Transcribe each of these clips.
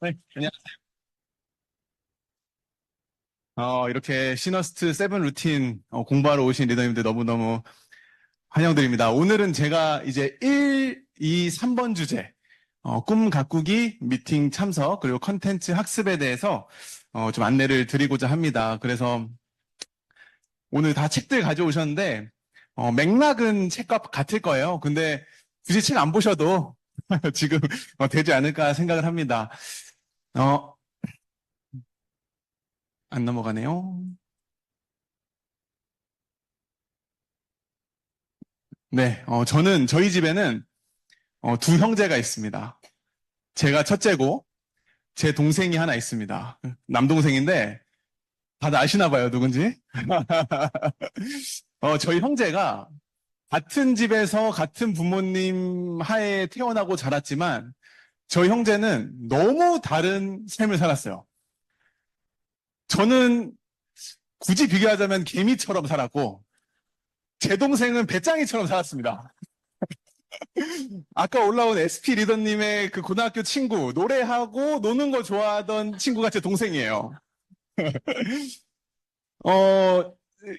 네, 안녕. 이렇게 시너스트 세븐 루틴 공부하러 오신 리더님들 너무너무 환영드립니다. 오늘은 제가 이제 1, 2, 3번 주제, 꿈 가꾸기, 미팅 참석, 그리고 컨텐츠 학습에 대해서 좀 안내를 드리고자 합니다. 그래서 오늘 다 책들 가져오셨는데, 맥락은 책과 같을 거예요. 근데 굳이 책 안 보셔도 지금 되지 않을까 생각을 합니다. 어, 안 넘어가네요. 네, 저희 집에는 두 형제가 있습니다. 제가 첫째고, 제 동생이 하나 있습니다. 남동생인데, 다들 아시나 봐요, 누군지? 저희 형제가 같은 집에서 같은 부모님 하에 태어나고 자랐지만, 저희 형제는 너무 다른 삶을 살았어요. 저는 굳이 비교하자면 개미처럼 살았고, 제 동생은 배짱이처럼 살았습니다. 아까 올라온 SP 리더님의 그 고등학교 친구, 노래하고 노는 거 좋아하던 친구가 제 동생이에요. 어,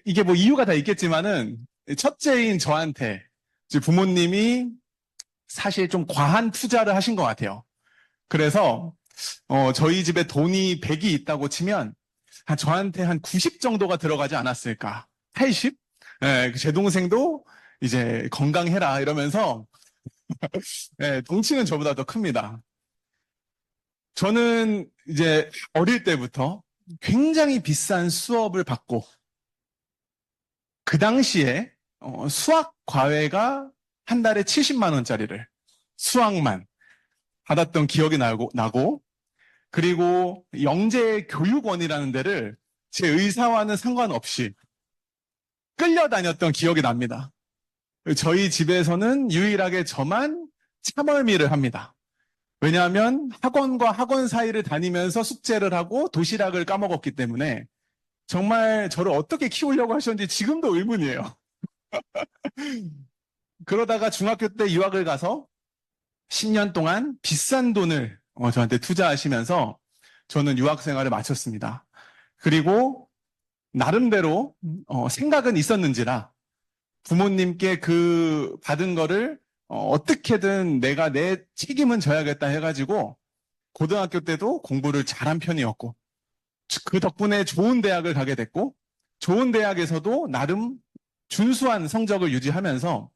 이게 뭐 이유가 다 있겠지만은, 첫째인 저한테, 이제 부모님이 사실 좀 과한 투자를 하신 것 같아요. 그래서, 저희 집에 돈이 100이 있다고 치면, 저한테 한 90 정도가 들어가지 않았을까. 80? 예, 제 동생도 이제 건강해라 이러면서, 예, 덩치는 저보다 더 큽니다. 저는 이제 어릴 때부터 굉장히 비싼 수업을 받고, 그 당시에 수학 과외가 한 달에 70만 원짜리를 수학만 받았던 기억이 나고, 그리고 영재 교육원이라는 데를 제 의사와는 상관없이 끌려다녔던 기억이 납니다. 저희 집에서는 유일하게 저만 참얼미를 합니다. 왜냐하면 학원과 학원 사이를 다니면서 숙제를 하고 도시락을 까먹었기 때문에 정말 저를 어떻게 키우려고 하셨는지 지금도 의문이에요. 그러다가 중학교 때 유학을 가서 10년 동안 비싼 돈을 저한테 투자하시면서 저는 유학 생활을 마쳤습니다. 그리고 나름대로 생각은 있었는지라 부모님께 그 받은 거를 어떻게든 내가 내 책임은 져야겠다 해가지고 고등학교 때도 공부를 잘한 편이었고 그 덕분에 좋은 대학을 가게 됐고 좋은 대학에서도 나름 준수한 성적을 유지하면서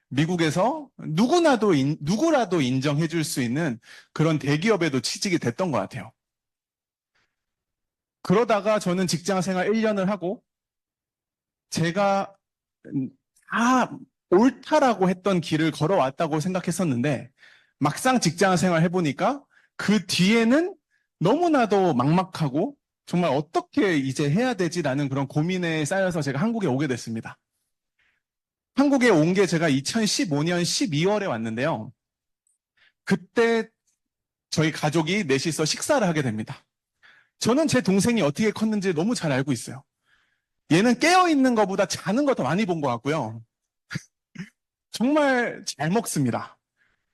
미국에서 누구라도 인정해 줄 수 있는 그런 대기업에도 취직이 됐던 것 같아요. 그러다가 저는 직장 생활 1년을 하고 제가 다 옳다라고 했던 길을 걸어왔다고 생각했었는데 막상 직장 생활 해보니까 그 뒤에는 너무나도 막막하고 정말 어떻게 이제 해야 되지라는 그런 고민에 쌓여서 제가 한국에 오게 됐습니다. 한국에 온 게 제가 2015년 12월에 왔는데요. 그때 저희 가족이 넷이서 식사를 하게 됩니다. 저는 제 동생이 어떻게 컸는지 너무 잘 알고 있어요. 얘는 깨어있는 것보다 자는 거 더 많이 본 것 같고요. 정말 잘 먹습니다.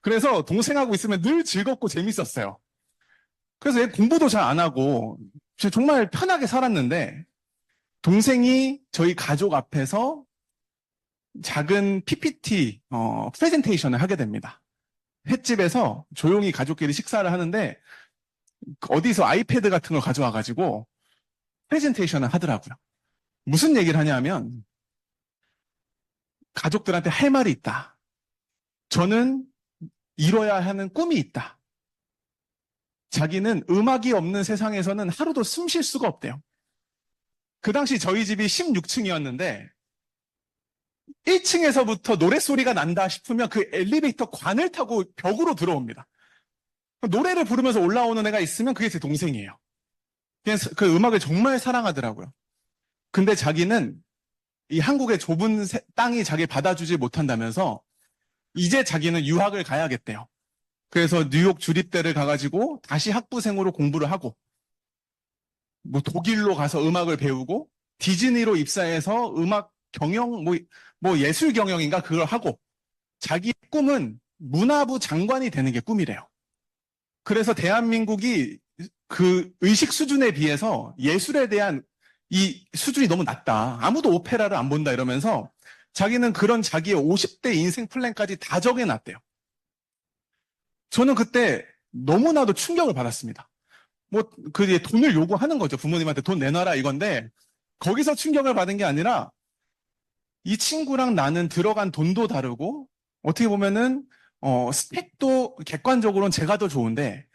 그래서 동생하고 있으면 늘 즐겁고 재밌었어요. 그래서 얘 공부도 잘 안 하고 정말 편하게 살았는데 동생이 저희 가족 앞에서 작은 PPT 프레젠테이션을 하게 됩니다. 횟집에서 조용히 가족끼리 식사를 하는데 어디서 아이패드 같은 걸 가져와가지고 프레젠테이션을 하더라고요. 무슨 얘기를 하냐면 가족들한테 할 말이 있다. 저는 이뤄야 하는 꿈이 있다. 자기는 음악이 없는 세상에서는 하루도 숨 쉴 수가 없대요. 그 당시 저희 집이 16층이었는데 1층에서부터 노랫소리가 난다 싶으면 그 엘리베이터 관을 타고 벽으로 들어옵니다. 노래를 부르면서 올라오는 애가 있으면 그게 제 동생이에요. 그냥 그 음악을 정말 사랑하더라고요. 근데 자기는 이 한국의 좁은 땅이 자기 받아주지 못한다면서 이제 자기는 유학을 가야겠대요. 그래서 뉴욕 주립대를 가가지고 다시 학부생으로 공부를 하고 뭐 독일로 가서 음악을 배우고 디즈니로 입사해서 음악 경영 뭐 예술 경영인가 그걸 하고 자기 꿈은 문화부 장관이 되는 게 꿈이래요. 그래서 대한민국이 그 의식 수준에 비해서 예술에 대한 이 수준이 너무 낮다. 아무도 오페라를 안 본다 이러면서 자기는 그런 자기의 50대 인생 플랜까지 다 정해놨대요. 저는 그때 너무나도 충격을 받았습니다. 뭐, 그 돈을 요구하는 거죠. 부모님한테 돈 내놔라 이건데, 거기서 충격을 받은 게 아니라, 이 친구랑 나는 들어간 돈도 다르고, 어떻게 보면은, 스펙도 객관적으로는 제가 더 좋은데,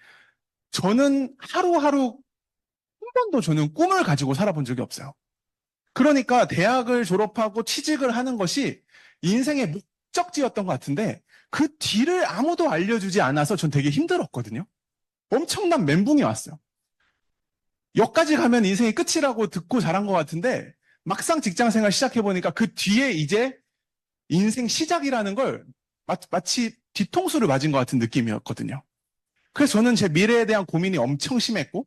저는 하루하루 한 번도 저는 꿈을 가지고 살아본 적이 없어요. 그러니까 대학을 졸업하고 취직을 하는 것이 인생의 목적지였던 것 같은데, 그 뒤를 아무도 알려주지 않아서 전 되게 힘들었거든요. 엄청난 멘붕이 왔어요. 여기까지 가면 인생이 끝이라고 듣고 자란 것 같은데 막상 직장 생활 시작해보니까 그 뒤에 이제 인생 시작이라는 걸 마치 뒤통수를 맞은 것 같은 느낌이었거든요. 그래서 저는 제 미래에 대한 고민이 엄청 심했고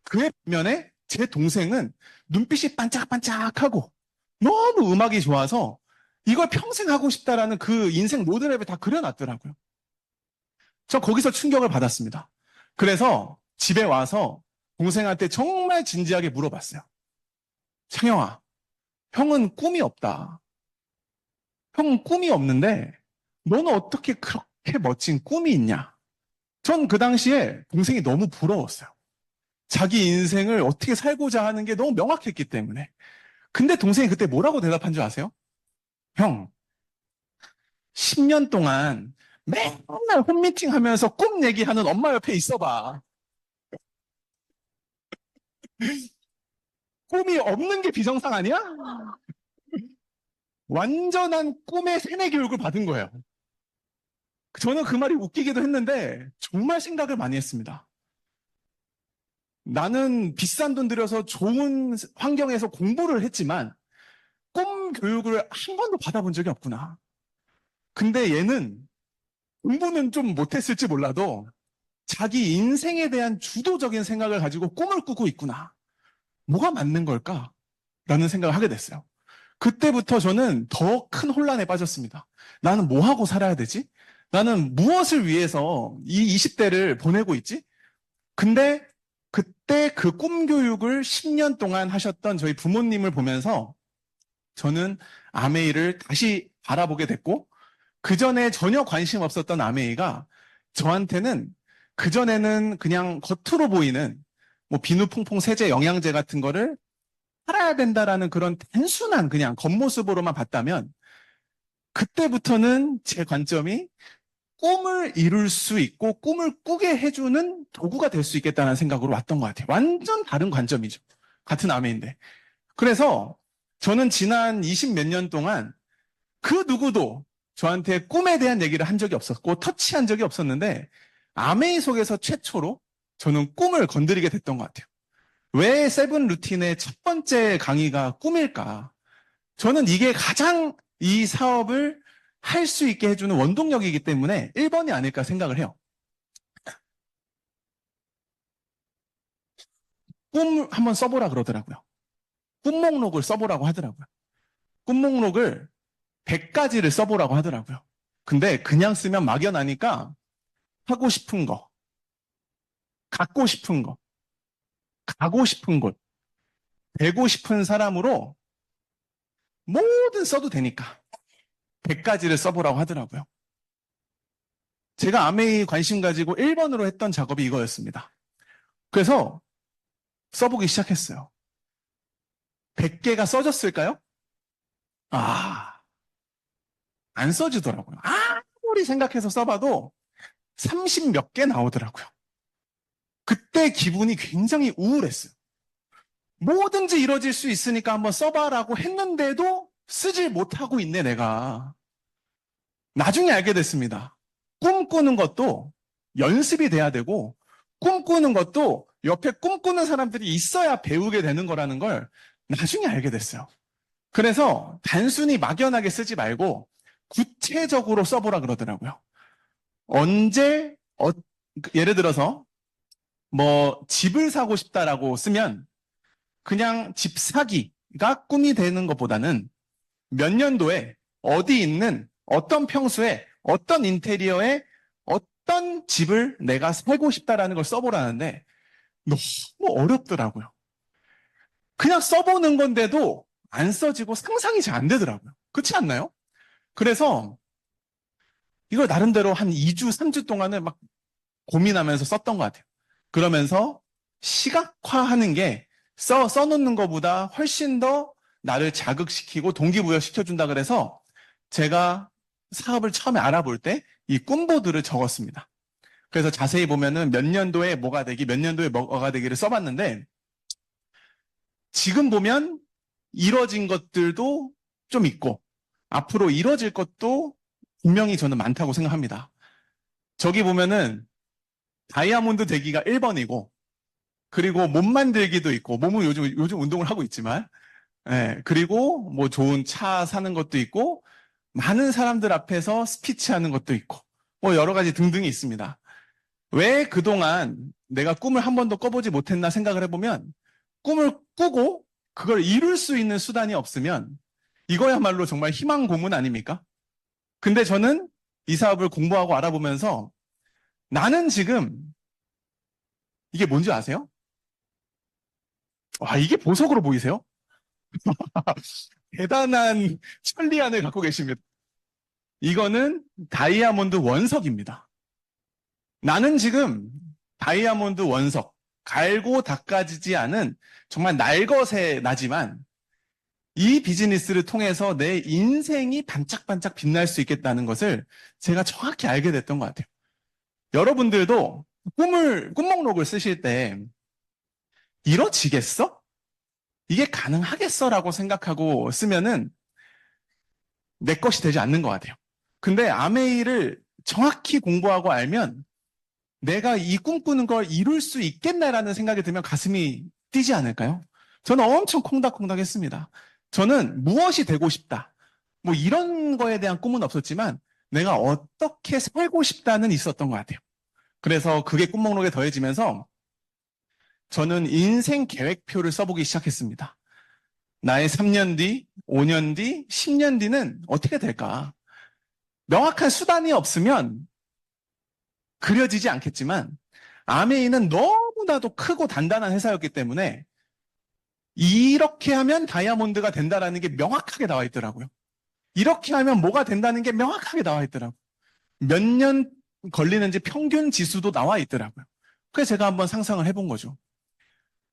그의 반면에 제 동생은 눈빛이 반짝반짝하고 너무 음악이 좋아서 이걸 평생 하고 싶다라는 그 인생 로드맵을 다 그려놨더라고요. 저 거기서 충격을 받았습니다. 그래서 집에 와서 동생한테 정말 진지하게 물어봤어요. 창영아, 형은 꿈이 없다. 형은 꿈이 없는데 너는 어떻게 그렇게 멋진 꿈이 있냐? 전 그 당시에 동생이 너무 부러웠어요. 자기 인생을 어떻게 살고자 하는 게 너무 명확했기 때문에. 근데 동생이 그때 뭐라고 대답한 줄 아세요? 형, 10년 동안 맨날 홈미팅 하면서 꿈 얘기하는 엄마 옆에 있어봐. 꿈이 없는 게 비정상 아니야? 완전한 꿈의 세뇌 교육을 받은 거예요. 저는 그 말이 웃기기도 했는데 정말 생각을 많이 했습니다. 나는 비싼 돈 들여서 좋은 환경에서 공부를 했지만 꿈 교육을 한 번도 받아본 적이 없구나. 근데 얘는 공부는 좀 못했을지 몰라도 자기 인생에 대한 주도적인 생각을 가지고 꿈을 꾸고 있구나. 뭐가 맞는 걸까? 라는 생각을 하게 됐어요. 그때부터 저는 더 큰 혼란에 빠졌습니다. 나는 뭐 하고 살아야 되지? 나는 무엇을 위해서 이 20대를 보내고 있지? 근데 그때 그 꿈 교육을 10년 동안 하셨던 저희 부모님을 보면서 저는 아메이를 다시 바라보게 됐고, 그 전에 전혀 관심 없었던 아메이가 저한테는 그전에는 그냥 겉으로 보이는 뭐 비누퐁퐁 세제 영양제 같은 거를 팔아야 된다라는 그런 단순한 그냥 겉모습으로만 봤다면 그때부터는 제 관점이 꿈을 이룰 수 있고 꿈을 꾸게 해주는 도구가 될 수 있겠다는 생각으로 왔던 것 같아요. 완전 다른 관점이죠. 같은 아메인데. 그래서 저는 지난 20 몇 년 동안 그 누구도 저한테 꿈에 대한 얘기를 한 적이 없었고 터치한 적이 없었는데 아메이 속에서 최초로 저는 꿈을 건드리게 됐던 것 같아요. 왜 세븐 루틴의 첫 번째 강의가 꿈일까? 저는 이게 가장 이 사업을 할 수 있게 해주는 원동력이기 때문에 1번이 아닐까 생각을 해요. 꿈 한번 써보라 그러더라고요. 꿈 목록을 써보라고 하더라고요. 꿈 목록을 100가지를 써보라고 하더라고요. 근데 그냥 쓰면 막연하니까 하고 싶은 거, 갖고 싶은 거, 가고 싶은 곳, 되고 싶은 사람으로 뭐든 써도 되니까 100가지를 써보라고 하더라고요. 제가 아메이 관심 가지고 1번으로 했던 작업이 이거였습니다. 그래서 써보기 시작했어요. 100개가 써졌을까요? 아, 안 써지더라고요. 아무리 생각해서 써봐도 30 몇 개 나오더라고요. 그때 기분이 굉장히 우울했어요. 뭐든지 이뤄질 수 있으니까 한번 써봐라고 했는데도 쓰질 못하고 있네, 내가. 나중에 알게 됐습니다. 꿈꾸는 것도 연습이 돼야 되고, 꿈꾸는 것도 옆에 꿈꾸는 사람들이 있어야 배우게 되는 거라는 걸 나중에 알게 됐어요. 그래서 단순히 막연하게 쓰지 말고 구체적으로 써보라 그러더라고요. 언제, 예를 들어서 뭐 집을 사고 싶다라고 쓰면 그냥 집 사기가 꿈이 되는 것보다는 몇 년도에 어디 있는 어떤 평수에 어떤 인테리어에 어떤 집을 내가 살고 싶다라는 걸 써보라는데 너무 어렵더라고요. 그냥 써보는 건데도 안 써지고 상상이 잘 안 되더라고요. 그렇지 않나요? 그래서 이걸 나름대로 한 2주, 3주 동안을 막 고민하면서 썼던 것 같아요. 그러면서 시각화하는 게 써놓는 것보다 훨씬 더 나를 자극시키고 동기부여 시켜준다 그래서 제가 사업을 처음에 알아볼 때 이 꿈보드를 적었습니다. 그래서 자세히 보면은 몇 년도에 뭐가 되기, 몇 년도에 뭐가 되기를 써봤는데 지금 보면 이뤄진 것들도 좀 있고 앞으로 이뤄질 것도 분명히 저는 많다고 생각합니다. 저기 보면은 다이아몬드 되기가 1번이고 그리고 몸 만들기도 있고 몸은 요즘 운동을 하고 있지만 예, 그리고 뭐 좋은 차 사는 것도 있고 많은 사람들 앞에서 스피치하는 것도 있고 뭐 여러 가지 등등이 있습니다. 왜 그동안 내가 꿈을 한 번도 꿔보지 못했나 생각을 해보면 꿈을 꾸고 그걸 이룰 수 있는 수단이 없으면 이거야말로 정말 희망 고문 아닙니까? 근데 저는 이 사업을 공부하고 알아보면서 나는 지금 이게 뭔지 아세요? 와, 이게 보석으로 보이세요? 대단한 천리안을 갖고 계십니다. 이거는 다이아몬드 원석입니다. 나는 지금 다이아몬드 원석, 갈고 닦아지지 않은 정말 날것의 나지만 이 비즈니스를 통해서 내 인생이 반짝반짝 빛날 수 있겠다는 것을 제가 정확히 알게 됐던 것 같아요. 여러분들도 꿈목록을 쓰실 때 이뤄지겠어? 이게 가능하겠어? 라고 생각하고 쓰면은 내 것이 되지 않는 것 같아요. 근데 아메이를 정확히 공부하고 알면 내가 이 꿈꾸는 걸 이룰 수 있겠나라는 생각이 들면 가슴이 뛰지 않을까요? 저는 엄청 콩닥콩닥 했습니다. 저는 무엇이 되고 싶다. 뭐 이런 거에 대한 꿈은 없었지만 내가 어떻게 살고 싶다는 있었던 것 같아요. 그래서 그게 꿈목록에 더해지면서 저는 인생 계획표를 써보기 시작했습니다. 나의 3년 뒤, 5년 뒤, 10년 뒤는 어떻게 될까? 명확한 수단이 없으면 그려지지 않겠지만 아메이는 너무나도 크고 단단한 회사였기 때문에 이렇게 하면 다이아몬드가 된다라는 게 명확하게 나와 있더라고요. 이렇게 하면 뭐가 된다는 게 명확하게 나와 있더라고요. 몇 년 걸리는지 평균 지수도 나와 있더라고요. 그래서 제가 한번 상상을 해본 거죠.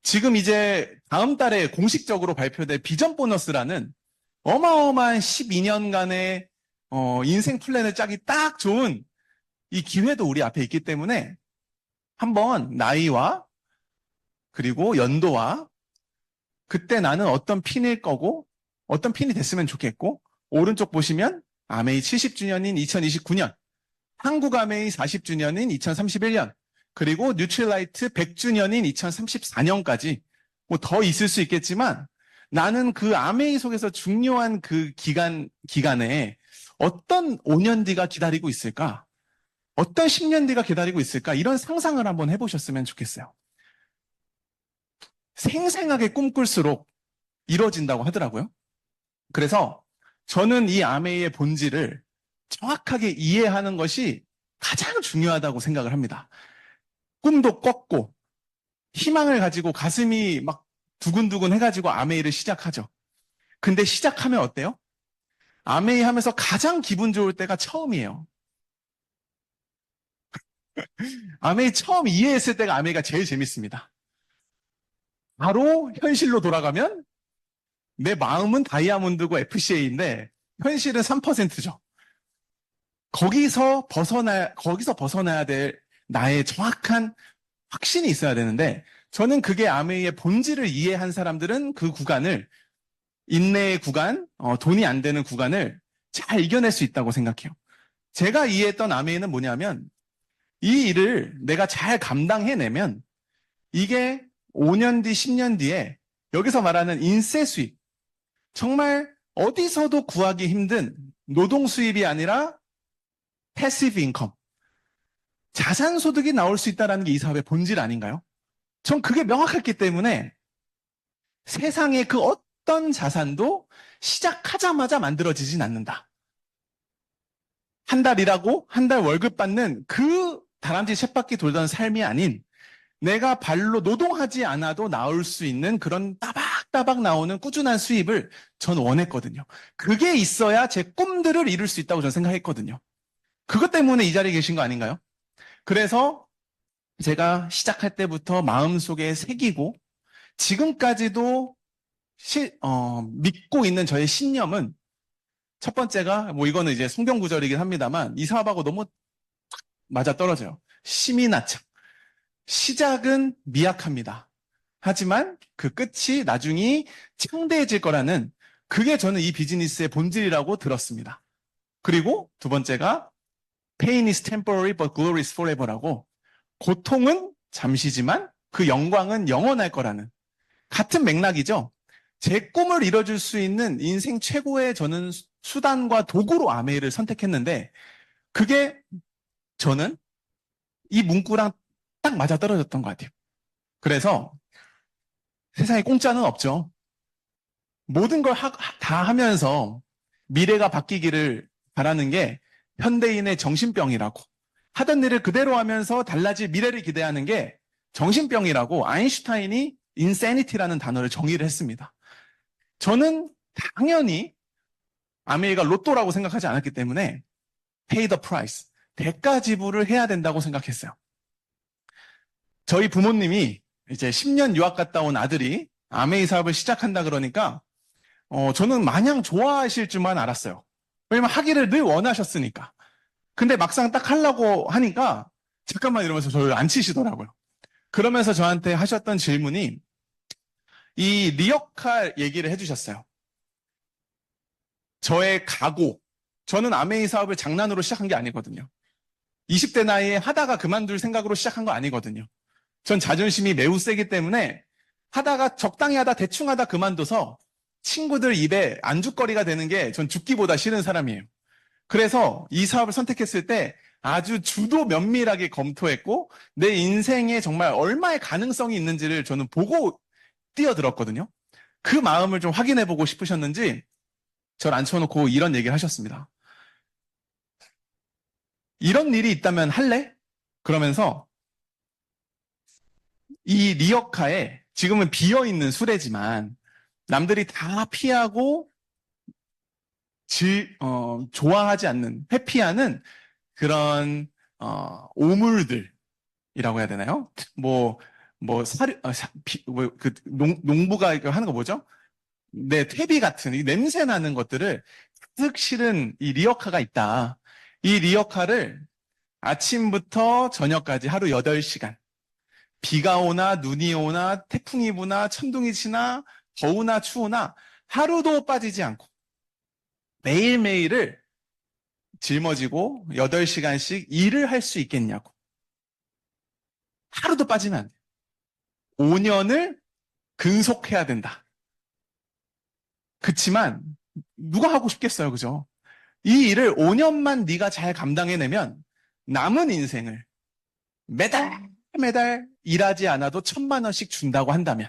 지금 이제 다음 달에 공식적으로 발표될 비전 보너스라는 어마어마한 12년간의 인생 플랜을 짜기 딱 좋은 이 기회도 우리 앞에 있기 때문에 한번 나이와 그리고 연도와 그때 나는 어떤 핀일 거고 어떤 핀이 됐으면 좋겠고 오른쪽 보시면 아메이 70주년인 2029년 한국 아메이 40주년인 2031년 그리고 뉴트릴라이트 100주년인 2034년까지 뭐 더 있을 수 있겠지만 나는 그 아메이 속에서 중요한 그 기간에 어떤 5년 뒤가 기다리고 있을까? 어떤 10년 뒤가 기다리고 있을까? 이런 상상을 한번 해보셨으면 좋겠어요. 생생하게 꿈꿀수록 이루어진다고 하더라고요. 그래서 저는 이 아메이의 본질을 정확하게 이해하는 것이 가장 중요하다고 생각을 합니다. 꿈도 꿨고 희망을 가지고 가슴이 막 두근두근 해가지고 아메이를 시작하죠. 근데 시작하면 어때요? 아메이 하면서 가장 기분 좋을 때가 처음이에요. 아메이 처음 이해했을 때가 아메이가 제일 재밌습니다. 바로 현실로 돌아가면 내 마음은 다이아몬드고 FCA인데 현실은 3%죠. 거기서 벗어나야 될 나의 정확한 확신이 있어야 되는데 저는 그게 아메이의 본질을 이해한 사람들은 그 구간을 인내의 구간, 돈이 안 되는 구간을 잘 이겨낼 수 있다고 생각해요. 제가 이해했던 아메이는 뭐냐면 이 일을 내가 잘 감당해내면 이게 5년 뒤, 10년 뒤에 여기서 말하는 인세 수입, 정말 어디서도 구하기 힘든 노동 수입이 아니라 패시브 인컴, 자산 소득이 나올 수 있다는 게 이 사업의 본질 아닌가요? 전 그게 명확했기 때문에 세상의 그 어떤 자산도 시작하자마자 만들어지진 않는다. 한 달 일하고 한 달 월급 받는 그 다람쥐 쳇바퀴 돌던 삶이 아닌 내가 발로 노동하지 않아도 나올 수 있는 그런 따박따박 나오는 꾸준한 수입을 저는 원했거든요. 그게 있어야 제 꿈들을 이룰 수 있다고 저는 생각했거든요. 그것 때문에 이 자리에 계신 거 아닌가요? 그래서 제가 시작할 때부터 마음속에 새기고 지금까지도 믿고 있는 저의 신념은 첫 번째가 뭐 이거는 이제 성경 구절이긴 합니다만 이 사업하고 너무 맞아 떨어져요. 심이 나참. 시작은 미약합니다. 하지만 그 끝이 나중에 창대해질 거라는 그게 저는 이 비즈니스의 본질이라고 들었습니다. 그리고 두 번째가 Pain is temporary but glory is forever라고 고통은 잠시지만 그 영광은 영원할 거라는 같은 맥락이죠. 제 꿈을 이뤄줄 수 있는 인생 최고의 저는 수단과 도구로 아메이를 선택했는데 그게 저는 이 문구랑 딱 맞아떨어졌던 것 같아요. 그래서 세상에 공짜는 없죠. 모든 걸 다 하면서 미래가 바뀌기를 바라는 게 현대인의 정신병이라고 하던 일을 그대로 하면서 달라질 미래를 기대하는 게 정신병이라고 아인슈타인이 insanity라는 단어를 정의를 했습니다. 저는 당연히 아메이가 로또라고 생각하지 않았기 때문에 pay the price, 대가 지불을 해야 된다고 생각했어요. 저희 부모님이 이제 10년 유학 갔다 온 아들이 아메이 사업을 시작한다 그러니까 저는 마냥 좋아하실 줄만 알았어요. 왜냐면 하기를 늘 원하셨으니까. 근데 막상 딱 하려고 하니까 잠깐만 이러면서 저를 안 치시더라고요. 그러면서 저한테 하셨던 질문이 이 리어카 얘기를 해주셨어요. 저의 각오. 저는 아메이 사업을 장난으로 시작한 게 아니거든요. 20대 나이에 하다가 그만둘 생각으로 시작한 거 아니거든요. 전 자존심이 매우 세기 때문에 하다가 적당히 하다 대충 하다 그만둬서 친구들 입에 안주거리가 되는 게 전 죽기보다 싫은 사람이에요. 그래서 이 사업을 선택했을 때 아주 주도 면밀하게 검토했고 내 인생에 정말 얼마의 가능성이 있는지를 저는 보고 뛰어들었거든요. 그 마음을 좀 확인해보고 싶으셨는지 저를 앉혀놓고 이런 얘기를 하셨습니다. 이런 일이 있다면 할래? 그러면서 이 리어카에 지금은 비어있는 수레지만 남들이 다 피하고 좋아하지 않는, 회피하는 그런 오물들이라고 해야 되나요? 농부가 하는 거 뭐죠? 네, 퇴비 같은 이 냄새 나는 것들을 가득 실은 이 리어카가 있다. 이 리어카를 아침부터 저녁까지 하루 8시간 비가 오나 눈이 오나 태풍이 부나 천둥이 치나 더우나 추우나 하루도 빠지지 않고 매일매일을 짊어지고 8시간씩 일을 할 수 있겠냐고. 하루도 빠지면 안 돼. 5년을 근속해야 된다. 그치만 누가 하고 싶겠어요, 그죠? 이 일을 5년만 네가 잘 감당해내면 남은 인생을 매달 매달 일하지 않아도 1,000만 원씩 준다고 한다면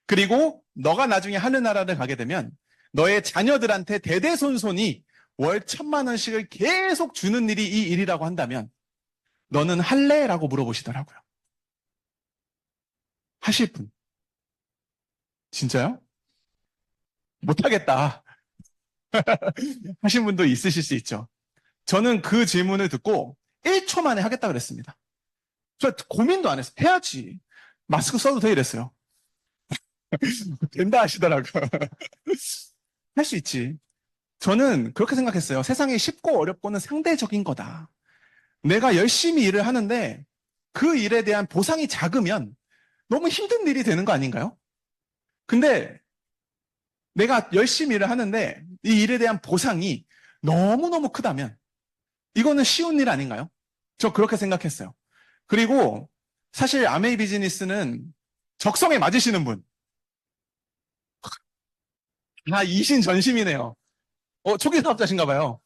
그리고 너가 나중에 하늘나라를 가게 되면 너의 자녀들한테 대대손손이 월 1,000만 원씩을 계속 주는 일이 이 일이라고 한다면 너는 할래? 라고 물어보시더라고요. 하실 분. 진짜요? 못하겠다. 하신 분도 있으실 수 있죠. 저는 그 질문을 듣고 1초 만에 하겠다 그랬습니다. 저 고민도 안 했어요. 해야지. 마스크 써도 돼 이랬어요. 된다 하시더라고요. 할 수 있지. 저는 그렇게 생각했어요. 세상에 쉽고 어렵고는 상대적인 거다. 내가 열심히 일을 하는데 그 일에 대한 보상이 작으면 너무 힘든 일이 되는 거 아닌가요? 근데 내가 열심히 일을 하는데 이 일에 대한 보상이 너무너무 크다면 이거는 쉬운 일 아닌가요? 저 그렇게 생각했어요. 그리고 사실 아메이 비즈니스는 적성에 맞으시는 분. 이신전심이네요. 초기 사업자신가 봐요.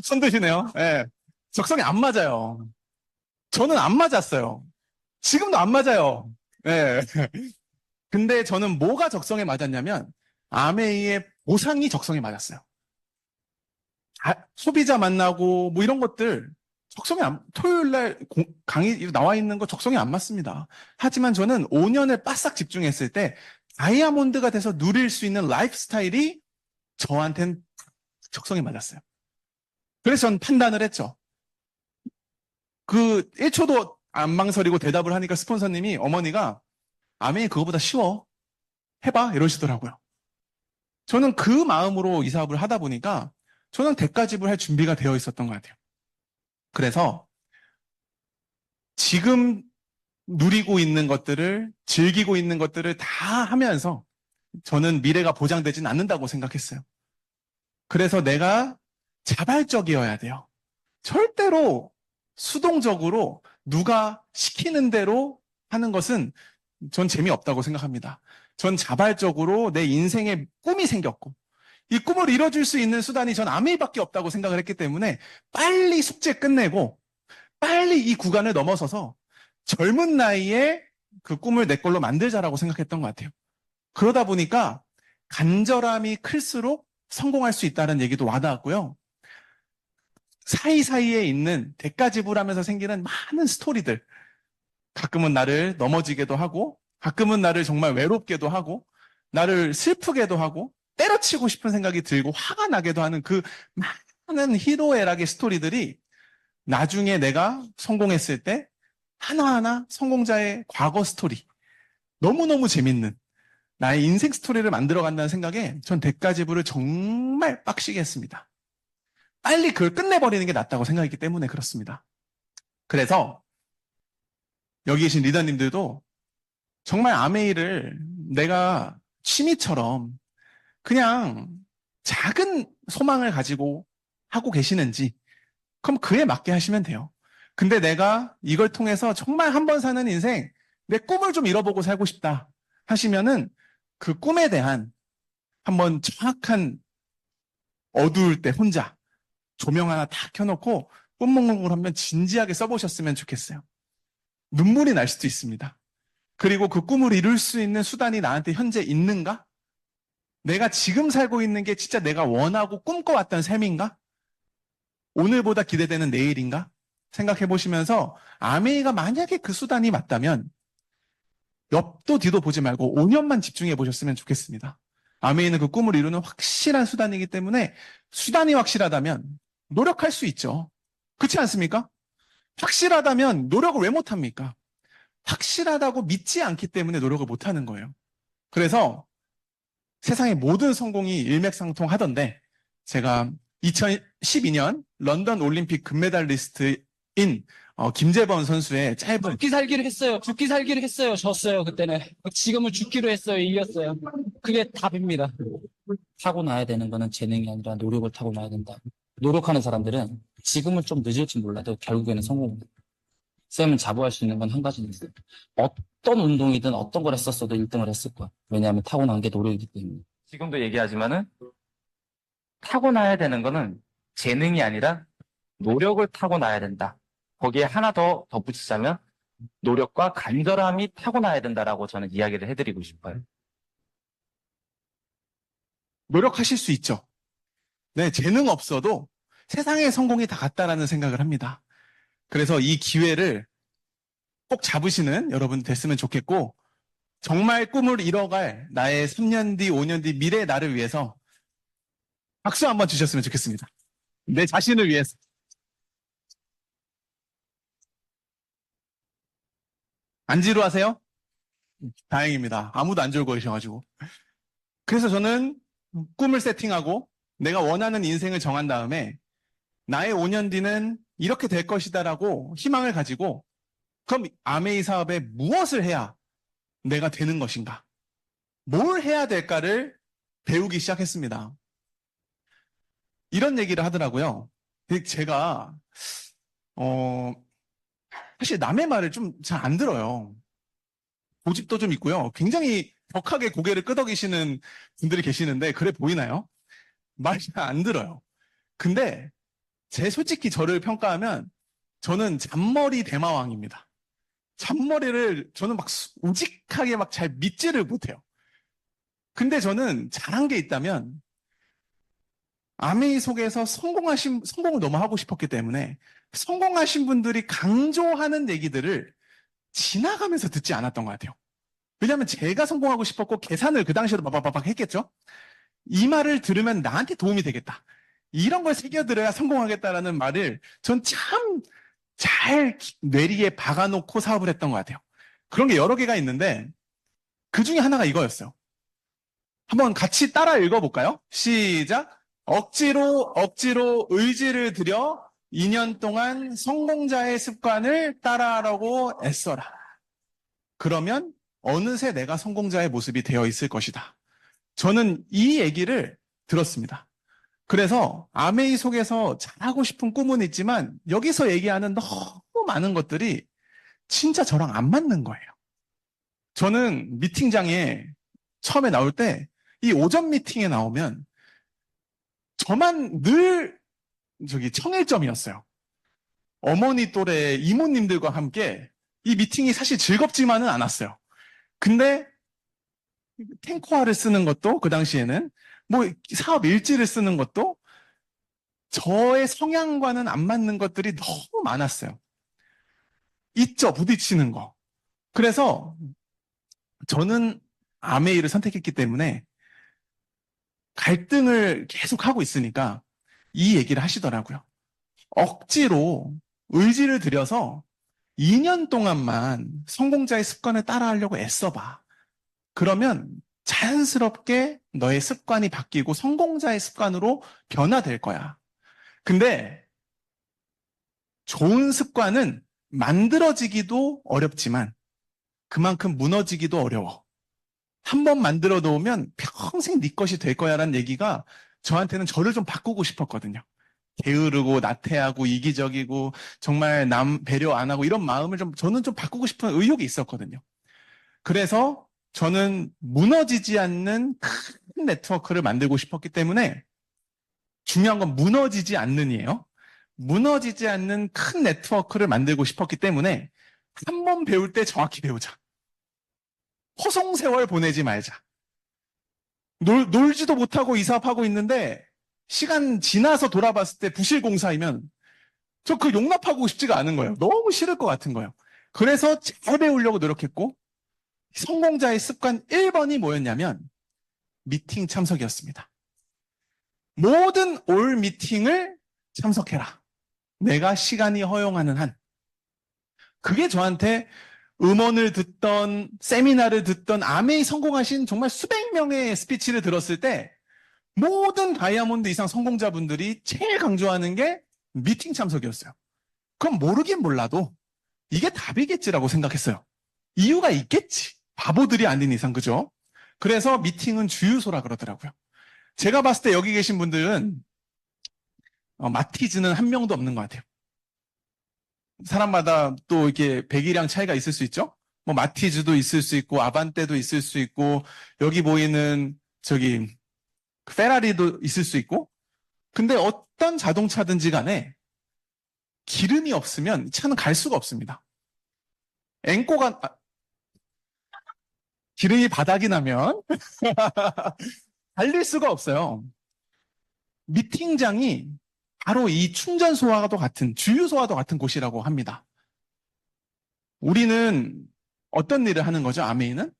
손 드시네요. 네. 적성에 안 맞아요. 저는 안 맞았어요. 지금도 안 맞아요. 네. 근데 저는 뭐가 적성에 맞았냐면 아메이의 보상이 적성에 맞았어요. 소비자 만나고 뭐 이런 것들 토요일 날 강의 나와 있는 거 적성에 안 맞습니다. 하지만 저는 5년을 바싹 집중했을 때 다이아몬드가 돼서 누릴 수 있는 라이프 스타일이 저한텐 적성에 맞았어요. 그래서 전 판단을 했죠. 그 1초도 안 망설이고 대답을 하니까 스폰서님이 어머니가 아멘이 그거보다 쉬워. 해봐. 이러시더라고요. 저는 그 마음으로 이 사업을 하다 보니까 저는 대가집을 할 준비가 되어 있었던 것 같아요. 그래서 지금 누리고 있는 것들을, 즐기고 있는 것들을 다 하면서 저는 미래가 보장되진 않는다고 생각했어요. 그래서 내가 자발적이어야 돼요. 절대로 수동적으로 누가 시키는 대로 하는 것은 전 재미없다고 생각합니다. 전 자발적으로 내 인생에 꿈이 생겼고, 이 꿈을 이뤄줄 수 있는 수단이 전 아메이밖에 없다고 생각을 했기 때문에 빨리 숙제 끝내고, 빨리 이 구간을 넘어서서 젊은 나이에 그 꿈을 내 걸로 만들자라고 생각했던 것 같아요. 그러다 보니까 간절함이 클수록 성공할 수 있다는 얘기도 와닿았고요. 사이사이에 있는 대가지불하면서 생기는 많은 스토리들, 가끔은 나를 넘어지게도 하고, 가끔은 나를 정말 외롭게도 하고, 나를 슬프게도 하고, 때려치고 싶은 생각이 들고 화가 나게도 하는 그 많은 희로애락의 스토리들이 나중에 내가 성공했을 때 하나하나 성공자의 과거 스토리, 너무너무 재밌는 나의 인생 스토리를 만들어간다는 생각에 전 대가지불을 정말 빡시게 했습니다. 빨리 그걸 끝내버리는 게 낫다고 생각했기 때문에 그렇습니다. 그래서 여기 계신 리더님들도 정말 아메이를 내가 취미처럼 그냥 작은 소망을 가지고 하고 계시는지 그럼 그에 맞게 하시면 돼요. 근데 내가 이걸 통해서 정말 한 번 사는 인생 내 꿈을 좀 이뤄보고 살고 싶다 하시면은 그 꿈에 대한 한번 정확한 어두울 때 혼자 조명 하나 탁 켜놓고 꿈몽몽을 한번 진지하게 써보셨으면 좋겠어요. 눈물이 날 수도 있습니다. 그리고 그 꿈을 이룰 수 있는 수단이 나한테 현재 있는가? 내가 지금 살고 있는 게 진짜 내가 원하고 꿈꿔왔던 삶인가? 오늘보다 기대되는 내일인가? 생각해 보시면서 아메이가 만약에 그 수단이 맞다면 옆도 뒤도 보지 말고 5년만 집중해 보셨으면 좋겠습니다. 아메이는 그 꿈을 이루는 확실한 수단이기 때문에 수단이 확실하다면 노력할 수 있죠. 그렇지 않습니까? 확실하다면 노력을 왜 못합니까? 확실하다고 믿지 않기 때문에 노력을 못하는 거예요. 그래서 세상의 모든 성공이 일맥상통하던데 제가 2012년 런던 올림픽 금메달리스트인 김재범 선수의 짧은 죽기 살기를 했어요. 죽기 살기를 했어요. 졌어요, 그때는. 지금은 죽기로 했어요. 이겼어요. 그게 답입니다. 타고나야 되는 거는 재능이 아니라 노력을 타고나야 된다. 노력하는 사람들은 지금은 좀 늦을지 몰라도 결국에는 성공합니다. 쌤은 자부할 수 있는 건 한 가지는 있어요. 어떤 운동이든 어떤 걸 했었어도 1등을 했을 거야. 왜냐하면 타고난 게 노력이기 때문에. 지금도 얘기하지만은 타고나야 되는 거는 재능이 아니라 노력을 타고나야 된다. 거기에 하나 더 덧붙이자면 노력과 간절함이 타고나야 된다라고 저는 이야기를 해드리고 싶어요. 노력하실 수 있죠. 네, 재능 없어도 세상의 성공이 다 같다라는 생각을 합니다. 그래서 이 기회를 꼭 잡으시는 여러분 됐으면 좋겠고 정말 꿈을 이뤄갈 나의 3년 뒤, 5년 뒤 미래의 나를 위해서 박수 한번 주셨으면 좋겠습니다. 내 자신을 위해서. 안 지루하세요? 다행입니다. 아무도 안 졸고 계셔가지고. 그래서 저는 꿈을 세팅하고 내가 원하는 인생을 정한 다음에 나의 5년 뒤는 이렇게 될 것이다라고 희망을 가지고 그럼 아메이 사업에 무엇을 해야 내가 되는 것인가? 뭘 해야 될까를 배우기 시작했습니다. 이런 얘기를 하더라고요. 제가 사실 남의 말을 좀 잘 안 들어요. 고집도 좀 있고요. 굉장히 격하게 고개를 끄덕이시는 분들이 계시는데 그래 보이나요? 말 잘 안 들어요. 근데 솔직히 저를 평가하면 저는 잔머리 대마왕입니다. 잔머리를 저는 막 우직하게 막 잘 믿지를 못해요. 근데 저는 잘한 게 있다면 아메이 속에서 성공을 너무 하고 싶었기 때문에 성공하신 분들이 강조하는 얘기들을 지나가면서 듣지 않았던 것 같아요. 왜냐하면 제가 성공하고 싶었고 계산을 그 당시에도 빠박빠박 했겠죠. 이 말을 들으면 나한테 도움이 되겠다. 이런 걸 새겨들어야 성공하겠다라는 말을 전 참 잘 뇌리에 박아놓고 사업을 했던 것 같아요. 그런 게 여러 개가 있는데 그 중에 하나가 이거였어요. 한번 같이 따라 읽어볼까요? 시작. 억지로 의지를 들여 2년 동안 성공자의 습관을 따라하라고 애써라. 그러면 어느새 내가 성공자의 모습이 되어 있을 것이다. 저는 이 얘기를 들었습니다. 그래서 아메이 속에서 잘하고 싶은 꿈은 있지만 여기서 얘기하는 너무 많은 것들이 진짜 저랑 안 맞는 거예요. 저는 미팅장에 처음에 나올 때 이 오전 미팅에 나오면 저만 늘 청일점이었어요. 어머니 또래 이모님들과 함께 이 미팅이 사실 즐겁지만은 않았어요. 근데 탱커화를 쓰는 것도 그 당시에는 뭐 사업 일지를 쓰는 것도 저의 성향과는 안 맞는 것들이 너무 많았어요. 있죠, 부딪히는 거. 그래서 저는 아메이를 선택했기 때문에 갈등을 계속 하고 있으니까 이 얘기를 하시더라고요. 억지로 의지를 들여서 2년 동안만 성공자의 습관을 따라하려고 애써봐. 그러면 자연스럽게 너의 습관이 바뀌고 성공자의 습관으로 변화될 거야. 근데 좋은 습관은 만들어지기도 어렵지만 그만큼 무너지기도 어려워. 한 번 만들어 놓으면 평생 네 것이 될 거야라는 얘기가 저한테는 저를 좀 바꾸고 싶었거든요. 게으르고 나태하고 이기적이고 정말 남 배려 안 하고 이런 마음을 저는 좀 바꾸고 싶은 의욕이 있었거든요. 그래서 저는 무너지지 않는 큰 네트워크를 만들고 싶었기 때문에 중요한 건 무너지지 않는이에요. 무너지지 않는 큰 네트워크를 만들고 싶었기 때문에 한 번 배울 때 정확히 배우자. 허송세월 보내지 말자. 놀지도 못하고 이 사업하고 있는데 시간 지나서 돌아봤을 때 부실공사이면 저 그 용납하고 싶지가 않은 거예요. 너무 싫을 것 같은 거예요. 그래서 잘 배우려고 노력했고 성공자의 습관 1번이 뭐였냐면 미팅 참석이었습니다. 모든 올 미팅을 참석해라. 내가 시간이 허용하는 한. 그게 저한테 음원을 듣던 세미나를 듣던 아메이 성공하신 정말 수백 명의 스피치를 들었을 때 모든 다이아몬드 이상 성공자분들이 제일 강조하는 게 미팅 참석이었어요. 그럼 모르긴 몰라도 이게 답이겠지라고 생각했어요. 이유가 있겠지. 바보들이 아닌 이상, 그죠? 그래서 미팅은 주유소라 그러더라고요. 제가 봤을 때 여기 계신 분들은 마티즈는 한 명도 없는 것 같아요. 사람마다 또 이렇게 배기량 차이가 있을 수 있죠? 뭐 마티즈도 있을 수 있고 아반떼도 있을 수 있고 여기 보이는 페라리도 있을 수 있고 근데 어떤 자동차든지 간에 기름이 없으면 차는 갈 수가 없습니다. 기름이 바닥이 나면 달릴 수가 없어요. 미팅장이 바로 이 충전소와도 같은 주유소와도 같은 곳이라고 합니다. 우리는 어떤 일을 하는 거죠? 아메이는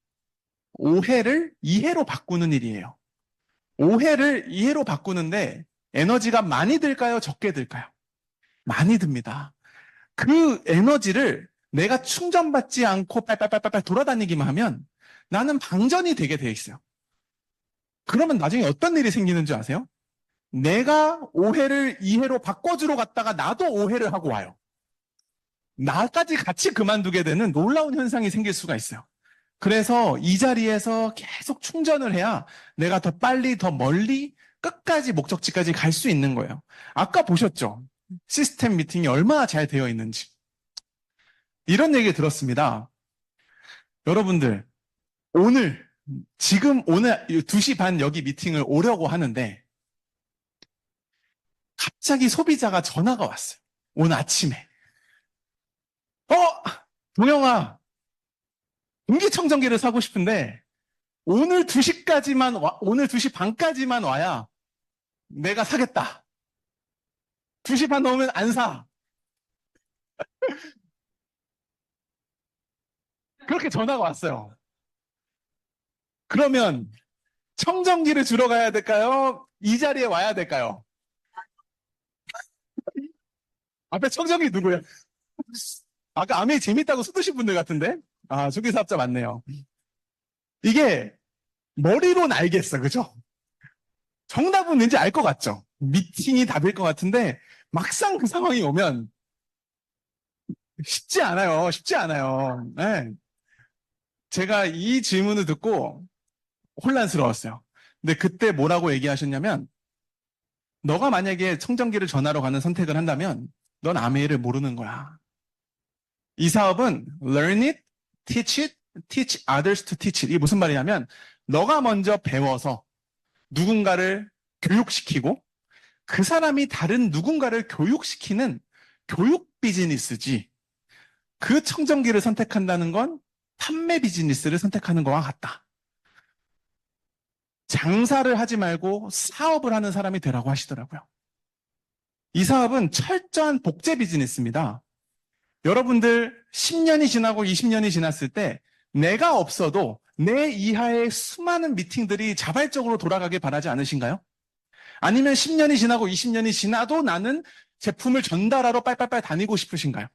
오해를 이해로 바꾸는 일이에요. 오해를 이해로 바꾸는데 에너지가 많이 들까요? 적게 들까요? 많이 듭니다. 그 에너지를 내가 충전받지 않고 빨빨빨빨 돌아다니기만 하면 나는 방전이 되게 돼 있어요. 그러면 나중에 어떤 일이 생기는 줄 아세요? 내가 오해를 이해로 바꿔주러 갔다가 나도 오해를 하고 와요. 나까지 같이 그만두게 되는 놀라운 현상이 생길 수가 있어요. 그래서 이 자리에서 계속 충전을 해야 내가 더 빨리 더 멀리 끝까지 목적지까지 갈 수 있는 거예요. 아까 보셨죠? 시스템 미팅이 얼마나 잘 되어 있는지. 이런 얘기 들었습니다. 여러분들, 지금 오늘 2시 반 여기 미팅을 오려고 하는데 갑자기 소비자가 전화가 왔어요. 오늘 아침에. 동영아, 공기청정기를 사고 싶은데 오늘 2시 반까지만 와야 내가 사겠다. 2시 반 넘으면 안 사. 그렇게 전화가 왔어요. 그러면 청정기를 주러 가야 될까요? 이 자리에 와야 될까요? 앞에 청정기 누구야? 아까 아메이 재밌다고 쏟으신 분들 같은데? 아, 조기사업자 맞네요. 이게 머리로는 알겠어, 그죠? 정답은 왠지 알 것 같죠? 미팅이 답일 것 같은데 막상 그 상황이 오면 쉽지 않아요. 쉽지 않아요. 네. 제가 이 질문을 듣고 혼란스러웠어요. 근데 그때 뭐라고 얘기하셨냐면 너가 만약에 청정기를 전화로 가는 선택을 한다면 넌 아메이를 모르는 거야. 이 사업은 learn it, teach it, teach others to teach it. 이게 무슨 말이냐면 너가 먼저 배워서 누군가를 교육시키고 그 사람이 다른 누군가를 교육시키는 교육 비즈니스지. 그 청정기를 선택한다는 건 판매 비즈니스를 선택하는 거와 같다. 장사를 하지 말고 사업을 하는 사람이 되라고 하시더라고요. 이 사업은 철저한 복제 비즈니스입니다. 여러분들 10년이 지나고 20년이 지났을 때 내가 없어도 내 이하의 수많은 미팅들이 자발적으로 돌아가길 바라지 않으신가요? 아니면 10년이 지나고 20년이 지나도 나는 제품을 전달하러 빨빨빨 다니고 싶으신가요?